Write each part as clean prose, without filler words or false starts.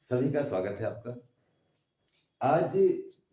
सभी का स्वागत है आपका। आज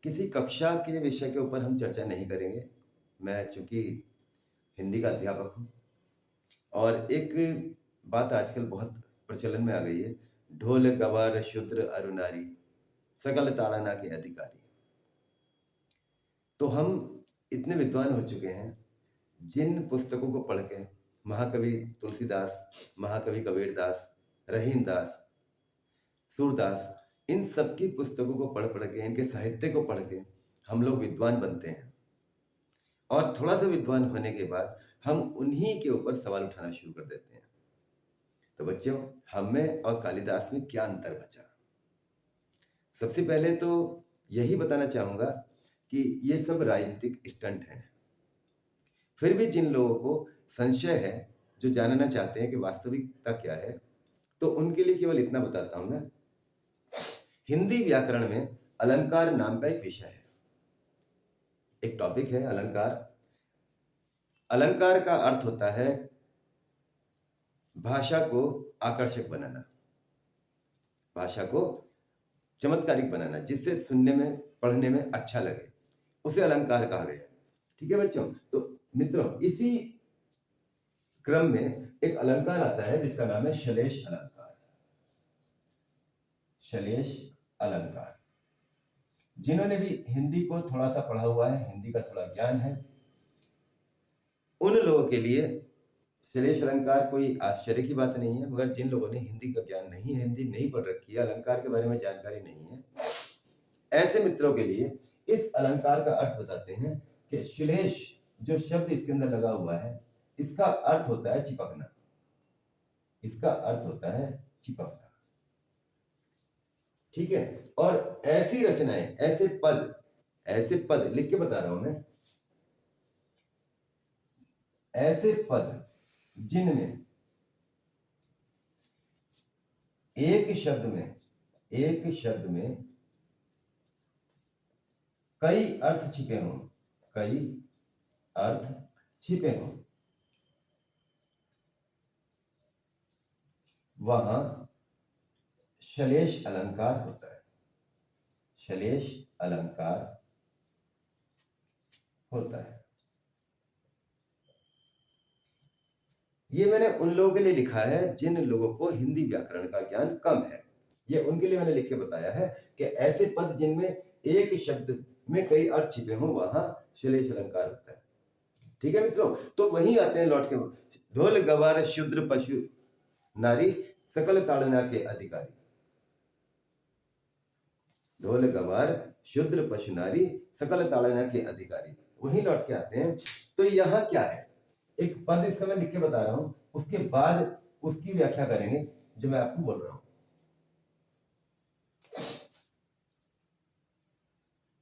किसी कक्षा के विषय के ऊपर हम चर्चा नहीं करेंगे। मैं चूँकि हिंदी का अध्यापक हूँ और एक बात आजकल बहुत प्रचलन में आ गई है, ढोल गवार शूद्र अरु नारी, सकल ताड़ना के अधिकारी। तो हम इतने विद्वान हो चुके हैं, जिन पुस्तकों को पढ़ के महाकवि तुलसीदास, महाकवि कबीरदास, रहीमदास, सूरदास, इन सब की पुस्तकों को पढ़ के, इनके साहित्य को पढ़ के हम लोग विद्वान बनते हैं और थोड़ा-सा विद्वान होने के बाद हम उन्हीं के ऊपर सवाल उठाना शुरू कर देते हैं। तो बच्चों, हम में और कालिदास में क्या अंतर बचा? सबसे पहले तो यही बताना चाहूँगा कि ये सब राजनीतिक स्टंट हैं। फिर भी जिन लोगों को संशय है, जो जानना चाहते हैं कि वास्तविकता क्या है, तो उनके लिए केवल इतना बताता हूँ मैं। हिंदी व्याकरण में अलंकार नाम का एक विषय है, एक टॉपिक है अलंकार। अलंकार का अर्थ होता है भाषा को आकर्षक बनाना, भाषा को चमत्कारिक बनाना, जिससे सुनने में, पढ़ने में अच्छा लगे, उसे अलंकार कहा गया। ठीक है बच्चों? तो मित्रों, इसी क्रम में एक अलंकार आता है जिसका नाम है श्लेष अलंकार। श्लेष अलंकार। जिन्होंने भी हिंदी को थोड़ा सा पढ़ा हुआ है, हिंदी का थोड़ा ज्ञान है, उन लोगों के लिए श्लेष अलंकार कोई आश्चर्य की बात नहीं है। मगर जिन लोगों ने हिंदी का ज्ञान नहीं है, हिंदी नहीं पढ़ रखी है, अलंकार के बारे में जानकारी नहीं है, ऐसे मित्रों के लिए इस अलंकार का अर्थ बताते हैं कि श्लेष जो शब्द इसके अंदर लगा हुआ है, इसका अर्थ होता है चिपकना। इसका अर्थ होता है चिपकना। ठीक है? और ऐसी रचनाएं, ऐसे पद लिख के बता रहा हूं मैं, ऐसे पद जिनमें एक शब्द में कई अर्थ छिपे हों, कई अर्थ छिपे हों, वहां श्लेष अलंकार होता है। श्लेष अलंकार होता है। ये मैंने उन लोगों के लिए लिखा है जिन लोगों को हिंदी व्याकरण का ज्ञान कम है। ये उनके लिए मैंने लिख के बताया है कि ऐसे पद जिनमें एक शब्द में कई अर्थ छिपे हों, वहां श्लेष अलंकार होता है। ठीक है मित्रों? तो वहीं आते हैं लौट के, ढोल गवार शूद्र पशु नारी, सकल ताड़ना के अधिकारी। ढोल गवार शूद्र पशु नारी, सकल ताड़ना के अधिकारी, वहीं लौट के आते हैं। तो यहां क्या है? एक पद इसका मैं लिख के बता रहा हूं, उसके बाद उसकी व्याख्या करेंगे जो मैं आपको बोल रहा हूं।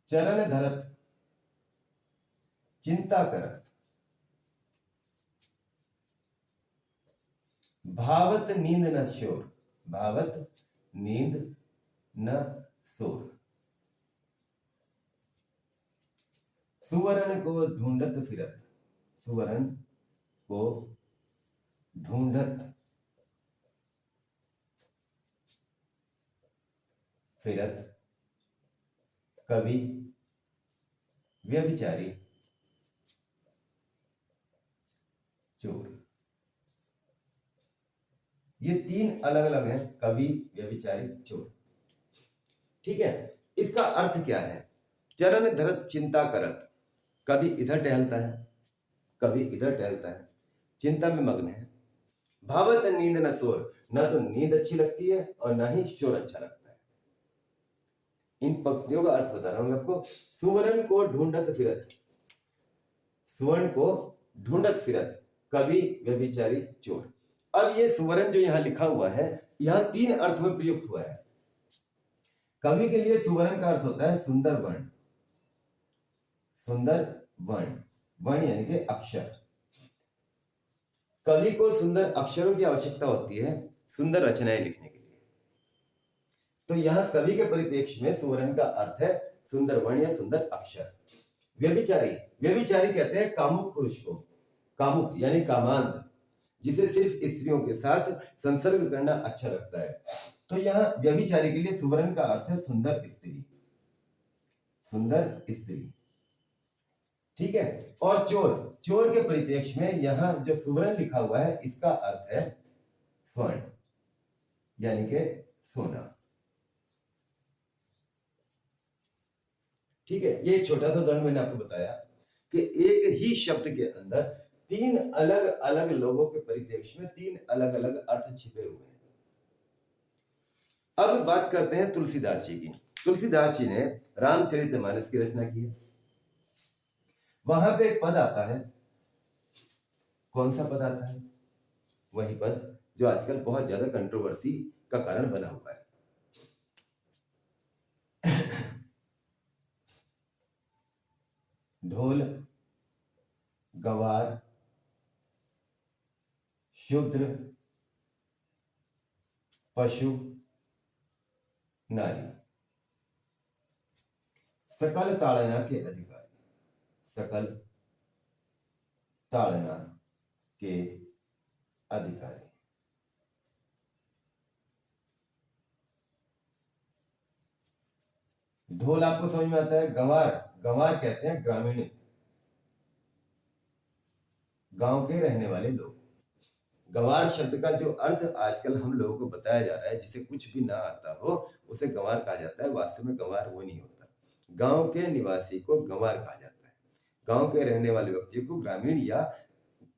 चरण धरत चिंता करत, भावत नींद न शोर, भावत नींद न शोर, सुवर्ण को ढूंढत फिरत, सुवर्ण को ढूंढत फिरत, कवि व्यभिचारी चोर। ये तीन अलग अलग हैं, कवि व्यभिचारी चोर। ठीक है? इसका अर्थ क्या है? चरण धरत चिंता करत, कभी इधर टहलता है, कभी इधर टहलता है, चिंता में मग्न है। भावत नींद न शोर, ना तो नींद अच्छी लगती है और ना ही शोर अच्छा लगता है। इन पंक्तियों का अर्थ बता रहा हूं मैं आपको। सुवर्ण को ढूंढत फिरत, सुवर्ण को ढूंढत फिरत, कवि व्यभिचारी चोर। अब ये सुवर्ण जो यहां लिखा हुआ है, यहां तीन अर्थ में प्रयुक्त हुआ है। कवि के लिए सुवर्ण का अर्थ होता है सुंदर वर्ण, सुंदर वर्ण, वर्ण यानी कि अक्षर। कवि को सुंदर अक्षरों की आवश्यकता होती है सुंदर रचनाएं लिखने के लिए। तो यहां कवि के परिप्रेक्ष्य में सुवर्ण का अर्थ है सुंदर वर्ण या सुंदर अक्षर। व्यभिचारी, व्यभिचारी कहते हैं कामुक पुरुष को, कामुक यानी कामांध, जिसे सिर्फ स्त्रियों के साथ संसर्ग करना अच्छा लगता है। तो यहाँ व्यभिचारी के लिए सुवर्ण का अर्थ है सुंदर स्त्री, सुंदर स्त्री, ठीक है। और चोर, चोर के परिप्रेक्ष्य में यहाँ जो सुवर्ण लिखा हुआ है इसका अर्थ है स्वर्ण, यानी कि सोना, ठीक है। ये छोटा सा उदाहरण मैंने आपको बताया कि एक ही शब्द के अंदर तीन अलग अलग लोगों के परिप्रेक्ष्य में तीन अलग अलग अर्थ छिपे हुए हैं। अब बात करते हैं तुलसीदास जी की। तुलसीदास जी ने रामचरितमानस की रचना की है। वहां पे एक पद आता है, कौन सा पद आता है? वही पद जो आजकल बहुत ज्यादा कंट्रोवर्सी का कारण बना हुआ है। ढोल, गवार, शूद्र, पशु, नारी, सकल ताड़ना के अधिकारी, सकल ताड़ना के अधिकारी। ढोल आपको समझ में आता है। गंवार, गंवार कहते हैं ग्रामीण, गांव के रहने वाले लोग। गंवार शब्द का जो अर्थ आजकल हम लोगों को बताया जा रहा है, जिसे कुछ भी ना आता हो उसे गंवार कहा जाता है। वास्तव में गंवार वो नहीं होता। गांव के निवासी को गंवार कहा जाता है। गांव के रहने वाले व्यक्ति को ग्रामीण, या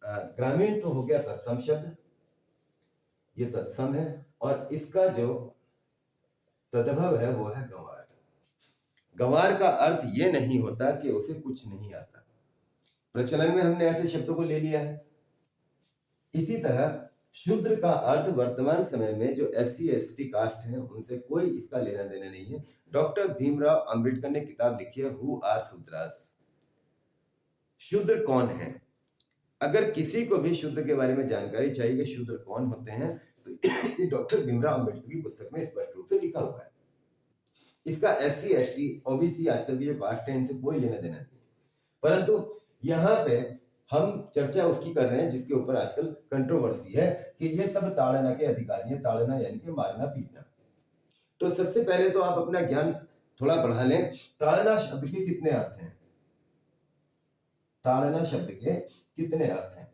ग्रामीण तो हो गया तत्सम शब्द, ये तत्सम है, और इसका जो तद्भव है वो है गंवार। गंवार का अर्थ ये नहीं होता कि उसे कुछ नहीं आता। प्रचलन में हमने ऐसे शब्दों को ले लिया है। इसी तरह शूद्र का अर्थ वर्तमान समय में जो SC ST कास्ट है उनसे कोई इसका लेना देना नहीं है। डॉक्टर भीमराव अंबेडकर ने किताब लिखी है हु आर शूद्रास, शूद्र कौन है। अगर किसी को भी शूद्र के बारे में जानकारी चाहिए कि शूद्र कौन होते हैं, तो ये डॉक्टर भीमराव अंबेडकर की पुस्तक में स्पष्ट रूप से लिखा हुआ है। इसका SC ST OBC आजकल की जो कास्ट है इनसे कोई लेना देना नहीं, परंतु यहाँ पे हम चर्चा उसकी कर रहे हैं जिसके ऊपर आजकल कंट्रोवर्सी है कि ये सब ताड़ना के अधिकारी हैं। ताड़ना यानी कि मारना पीटना। तो सबसे पहले तो आप अपना ज्ञान थोड़ा बढ़ा लें। ताड़ना शब्द के कितने अर्थ हैं? ताड़ना शब्द के कितने अर्थ हैं?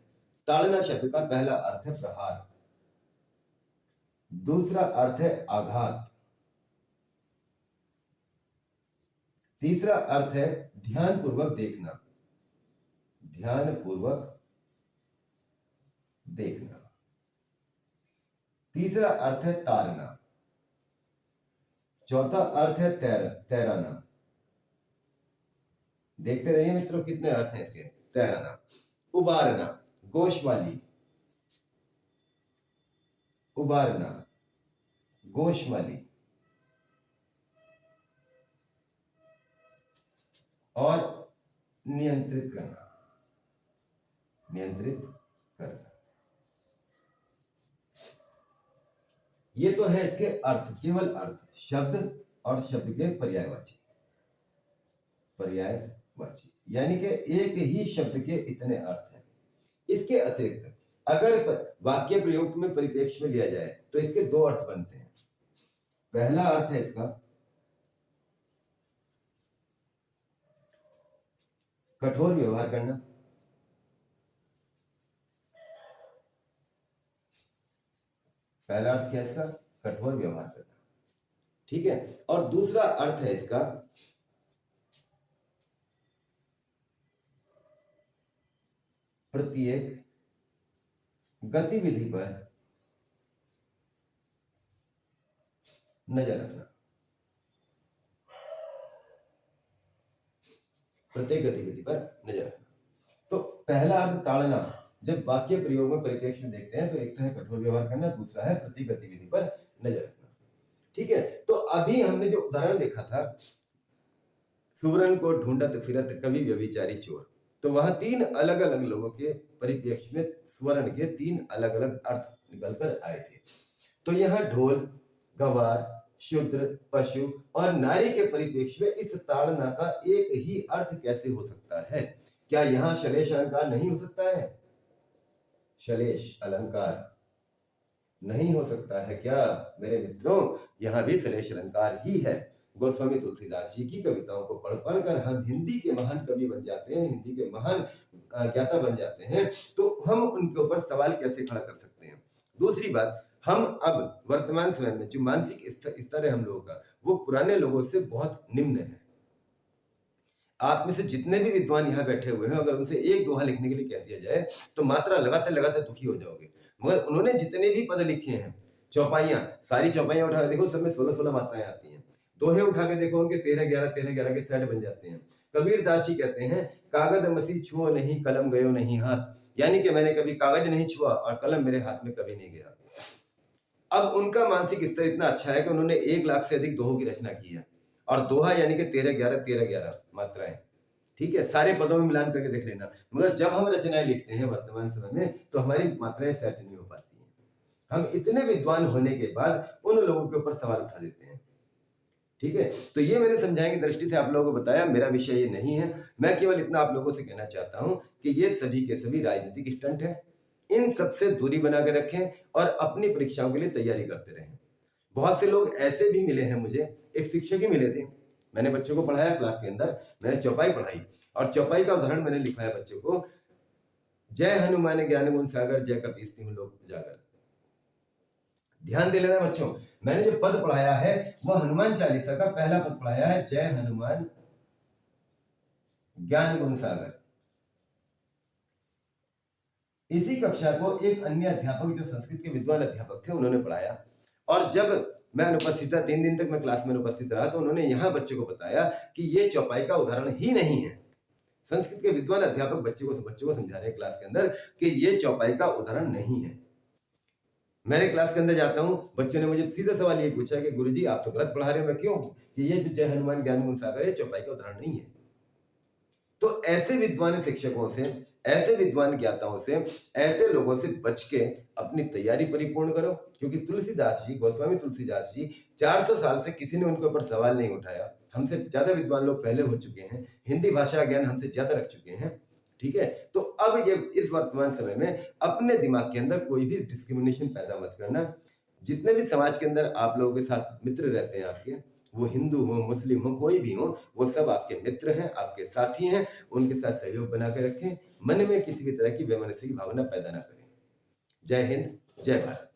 ताड़ना शब्द का पहला अर्थ है प्रहार, दूसरा अर्थ है आघात, तीसरा अर्थ है ध्यानपूर्वक देखना, ध्यानपूर्वक देखना, तीसरा अर्थ है तारना, चौथा अर्थ है तैराना। देखते रहिए मित्रों कितने अर्थ हैं इसके। तैराना, उबारना, गोशमाली, उबारना, गोशमाली, और नियंत्रित करना, नियंत्रित करना। ये तो है इसके अर्थ, केवल अर्थ, शब्द और शब्द के पर्यायवाची, पर्यायवाची यानी कि एक ही शब्द के इतने अर्थ हैं। इसके अतिरिक्त अगर वाक्य प्रयोग में परिप्रेक्ष्य में लिया जाए तो इसके दो अर्थ बनते हैं। पहला अर्थ है इसका कठोर व्यवहार करना, पहला अर्थ क्या है इसका? कठोर व्यवहार करना, ठीक है। और दूसरा अर्थ है इसका प्रत्येक गतिविधि पर नजर रखना, प्रत्येक गतिविधि पर नजर रखना। तो पहला अर्थ ताड़ना जब वाक्य प्रयोग में परिप्रेक्ष्य में देखते हैं तो एक तो है कठोर व्यवहार करना, दूसरा है प्रत्येक गतिविधि पर नजर रखना, ठीक है। तो अभी हमने जो उदाहरण देखा था, सुवर्ण को ढूंढत फिरत कवि व्यभिचारी चोर, तो वह तीन अलग अलग लोगों के परिप्रेक्ष्य में स्वर्ण के तीन अलग अलग अर्थ निकल कर आए थे। तो यहाँ ढोल, गवार, शूद्र, पशु और नारी के परिप्रेक्ष्य में इस ताड़ना का एक ही अर्थ कैसे हो सकता है? क्या यहाँ श्लेष अलंकार नहीं हो सकता है? श्लेष अलंकार नहीं हो सकता है क्या मेरे मित्रों? यहाँ भी श्लेष अलंकार ही है। गोस्वामी तुलसीदास जी की कविताओं को पढ़ पढ़कर हम हिंदी के महान कवि बन जाते हैं, हिंदी के महान ज्ञाता बन जाते हैं, तो हम उनके ऊपर सवाल कैसे खड़ा कर सकते हैं? दूसरी बात, हम अब वर्तमान समय में जो मानसिक स्तर है हम लोगों का, वो पुराने लोगों से बहुत निम्न है। आप में से जितने भी विद्वान यहाँ बैठे हुए हैं, अगर उनसे एक दोहा लिखने के लिए कह दिया जाए, तो मात्रा लगाते लगाते दुखी हो जाओगे। मगर उन्होंने जितने भी पद लिखे हैं, चौपाइयाँ, सारी चौपाइयाँ उठा के देखो, सब में 16-16 मात्राएं आती हैं। दोहे उठा के देखो, उनके 13-11 के सेट बन जाते हैं। कबीर दास जी कहते हैं, कागज मसी छुओ नहीं, कलम गयो नहीं हाथ। यानी कि मैंने कभी कागज नहीं छुआ और कलम मेरे हाथ में कभी नहीं गया। अब उनका मानसिक स्तर इतना अच्छा है कि उन्होंने 1 लाख से अधिक दोहों की रचना की है, और दोहा यानी कि 13-11 मात्राएं, ठीक है, सारे पदों में मिलान करके देख लेना। मगर जब हम रचनाएं लिखते हैं वर्तमान समय में, तो हमारी मात्राएं सेट नहीं हो पाती हैं। हम इतने विद्वान होने के बाद उन लोगों के ऊपर सवाल उठा देते हैं, ठीक है। तो ये मैंने समझाने की दृष्टि से आप लोगों को बताया, मेरा विषय ये नहीं है। मैं केवल इतना आप लोगों से कहना चाहता हूं कि ये सभी के सभी राजनीतिक स्टंट है। इन सबसे दूरी बना के रखें और अपनी परीक्षाओं के लिए तैयारी करते रहें। बहुत से लोग ऐसे भी मिले हैं मुझे, एक शिक्षक ही मिले थे, मैंने बच्चों को पढ़ाया क्लास के अंदर, मैंने चौपाई पढ़ाई और चौपाई का उदाहरण मैंने लिखवाया बच्चों को, जय हनुमान ज्ञान गुण सागर, जय कपीस तिहुँ लोक उजागर। ध्यान दे लेना बच्चों, मैंने जो पद पढ़ाया है वो हनुमान चालीसा का पहला पद पढ़ाया है, जय हनुमान ज्ञान गुण सागर। इसी कक्षा को एक अन्य अध्यापक, जो संस्कृत के विद्वान अध्यापक थे, उन्होंने पढ़ाया। और जब मैं अनुपस्थित था, 3 दिन तक मैं क्लास में अनुपस्थित रहा, तो उन्होंने यहाँ बच्चों को बताया कि ये चौपाई का उदाहरण ही नहीं है। संस्कृत के विद्वान अध्यापक बच्चों को समझा रहे हैं क्लास के अंदर कि ये चौपाई का उदाहरण नहीं है। मैंने क्लास के अंदर जाता हूँ, बच्चों ने मुझे सीधा सवाल ये पूछा कि गुरुजी आप तो गलत पढ़ा रहे हो। मैं क्यों? कि ये जो जय हनुमान ज्ञान गुण सागर है, चौपाई का उदाहरण नहीं है। तो ऐसे विद्वान शिक्षकों से, ऐसे विद्वान ज्ञाताओं से, ऐसे लोगों से बच के अपनी तैयारी परिपूर्ण करो, क्योंकि तुलसीदास जी, गोस्वामी तुलसीदास जी, 400 साल से किसी ने उनके ऊपर सवाल नहीं उठाया। हमसे ज्यादा विद्वान लोग पहले हो चुके हैं, हिंदी भाषा ज्ञान हमसे ज्यादा रख चुके हैं, ठीक है। तो अब ये इस वर्तमान समय में अपने दिमाग के अंदर कोई भी डिस्क्रिमिनेशन पैदा मत करना। जितने भी समाज के अंदर आप लोगों के साथ मित्र रहते हैं आपके, वो हिंदू हो, मुस्लिम हो, कोई भी हो, वो सब आपके मित्र हैं, आपके साथी हैं। उनके साथ सहयोग बना के रखें, मन में किसी भी तरह की वैमनस्य की भावना पैदा ना करें। जय हिंद, जय भारत।